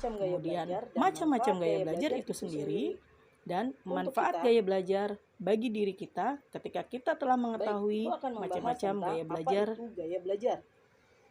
macam-macam gaya Kemudian belajar dan macam-macam manfaat gaya belajar itu sendiri dan untuk manfaat kita. gaya belajar bagi diri kita ketika kita telah Baik, mengetahui Ibu akan membahas macam-macam tentang gaya apa belajar. itu gaya belajar.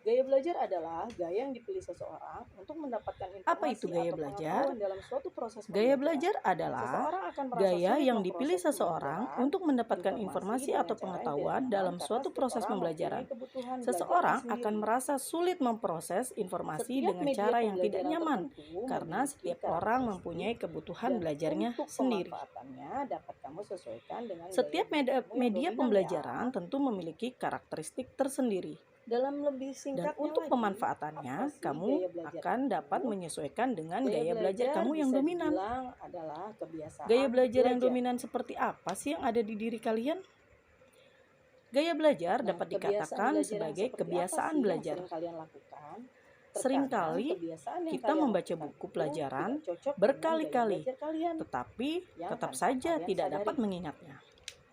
Gaya belajar adalah gaya yang dipilih seseorang untuk mendapatkan Apa itu informasi gaya atau belajar? pengetahuan dalam suatu proses Gaya pembelajaran. belajar adalah Seseorang akan merasa gaya sulit yang dipilih memproses seseorang pembelajaran untuk mendapatkan informasi informasi dengan atau cara yang tidak pengetahuan nyaman dalam karena suatu setiap proses orang pembelajaran. mempunyai kebutuhan belajarnya Seseorang akan sendiri. merasa sulit memproses informasi Setiap dengan media cara yang tidak pembelajaran nyaman tertentu karena memiliki setiap orang karakteristik mempunyai kebutuhan dan belajarnya untuk sendiri. pemanfaatannya dapat kamu sesuaikan dengan gaya Setiap belajarmu yang media dominan pembelajaran ya. tentu memiliki karakteristik tersendiri. Dalam lebih Dan singkatnya untuk lagi, pemanfaatannya, apa sih kamu gaya belajar akan itu? dapat menyesuaikan dengan Gaya gaya belajar belajar kamu yang bisa dominan. dibilang adalah kebiasaan Gaya belajar yang belajar. dominan seperti apa sih yang ada di diri kalian? Gaya belajar Nah, dapat kebiasaan dikatakan belajar yang sebagai seperti apa kebiasaan sih yang belajar. sering kalian lakukan? Terkadang Seringkali kebiasaan yang kita kalian membaca lakukan buku itu pelajaran tidak cocok dengan gaya berkali-kali, belajar kalian tetapi yang tetap tanpa saja kalian tidak sadari. dapat mengingatnya.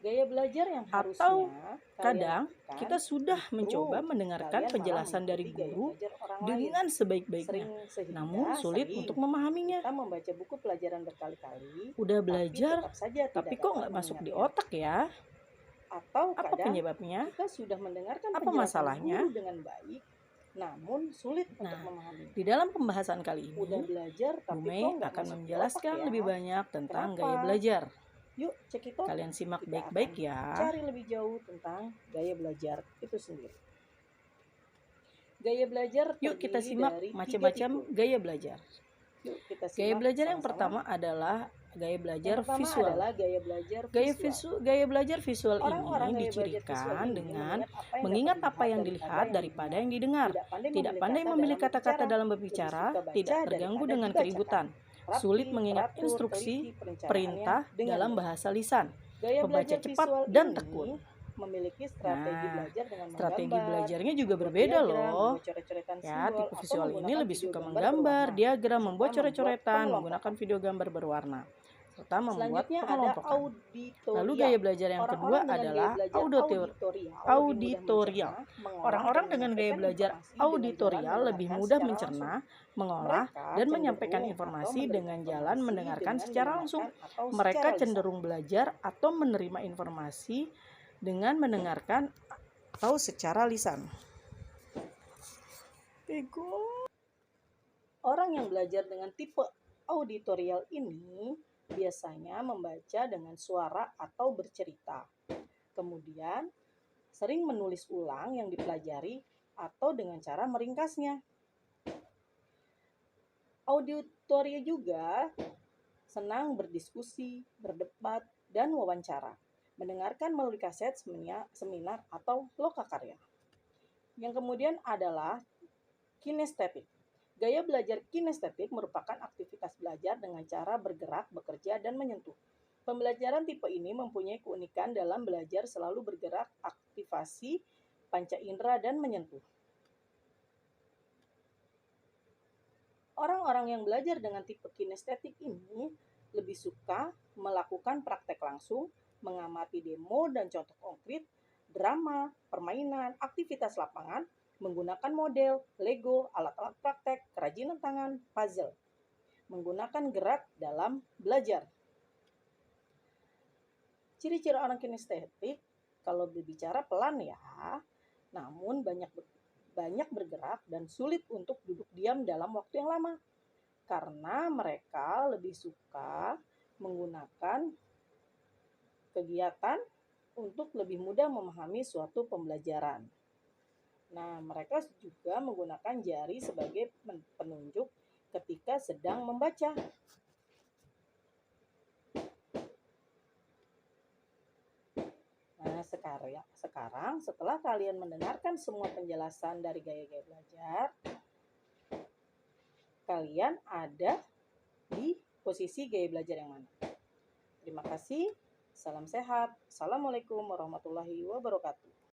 Gaya belajar yang Atau harusnya kalian kadang lakukan kita sudah justru mencoba mendengarkan kalian malah penjelasan dari mengikuti gaya guru belajar orang lain. dengan sebaik-baiknya, namun sulit Sering untuk memahaminya. kita membaca buku pelajaran berkali-kali, Udah tapi belajar, tetap saja tapi tidak kok dapat nggak masuk di mengingatnya. otak ya? Atau Apa kadang penyebabnya? kita sudah mendengarkan Apa penjelasan masalahnya? guru dengan baik, namun sulit untuk Nah, memahaminya. di dalam pembahasan kali Udah ini, belajar Bu tapi Mei kok nggak akan masuk di otak menjelaskan ya? lebih banyak tentang gaya Kenapa? belajar. Yuk cek itu. Kalian simak Kita akan baik-baik ya. cari lebih jauh tentang gaya belajar itu sendiri. Gaya belajar Yuk kita terdiri simak dari 3 macam-macam tipe. gaya belajar. Yuk kita Gaya simak belajar yang sama-sama. pertama adalah gaya Yang belajar pertama visual. adalah gaya belajar visual. Gaya belajar visual Orang-orang ini gaya belajar visual dicirikan ini dengan mengingat mengingat apa yang dilihat daripada yang didengar, tidak pandai memilih kata-kata dalam berbicara, tidak terganggu dengan keributan, sulit mengingat instruksi, perintah dalam bahasa lisan, Gaya pembaca belajar cepat visual dan ini tekun. memiliki strategi Nah, belajar dengan strategi menggambar, belajarnya juga membuat berbeda diagram, loh. membuat coret-coretan Ya, simbol, tipe atau visual ini menggunakan lebih video suka gambar menggambar, berwarna, diagram, serta membuat membuat coret-coretan, menggunakan pengelompokan. video gambar berwarna, serta membuat Selanjutnya ada pengelompokan. Lalu auditorial. gaya belajar yang kedua Orang-orang dengan gaya adalah belajar auditorial. lebih mudah mencerna, mengolah, Orang-orang dan dengan gaya menyampaikan belajar informasi dengan jalan auditorial lebih mendengarkan mudah secara mencerna, langsung. mengolah, Mereka dan cenderung menyampaikan atau informasi menerima dengan jalan informasi mendengarkan dengan secara langsung. mendengarkan atau Mereka secara lisan. cenderung belajar atau menerima informasi dengan mendengarkan atau secara lisan. Orang yang belajar dengan tipe auditorial ini biasanya membaca dengan suara atau bercerita. Kemudian, sering menulis ulang yang dipelajari atau dengan cara meringkasnya. Auditorial juga senang berdiskusi, berdebat, dan wawancara. Mendengarkan melalui kaset, seminar, atau lokakarya. Yang kemudian adalah kinestetik. Gaya belajar kinestetik merupakan aktivitas belajar dengan cara bergerak, bekerja, dan menyentuh. Pembelajaran tipe ini mempunyai keunikan dalam belajar selalu bergerak, aktivasi panca indera, dan menyentuh. Orang-orang yang belajar dengan tipe kinestetik ini lebih suka melakukan praktek langsung, mengamati demo dan contoh konkret, drama, permainan, aktivitas lapangan, menggunakan model, Lego, alat-alat praktek, kerajinan tangan, puzzle. Menggunakan gerak dalam belajar. Ciri-ciri orang kinestetik, kalau berbicara pelan ya, namun banyak bergerak dan sulit untuk duduk diam dalam waktu yang lama. Karena mereka lebih suka menggunakan kegiatan untuk lebih mudah memahami suatu pembelajaran. Nah, mereka juga menggunakan jari sebagai penunjuk ketika sedang membaca. Nah, sekarang setelah kalian mendengarkan semua penjelasan dari gaya-gaya belajar, kalian ada di posisi gaya belajar yang mana? Terima kasih. Salam sehat. Assalamualaikum warahmatullahi wabarakatuh.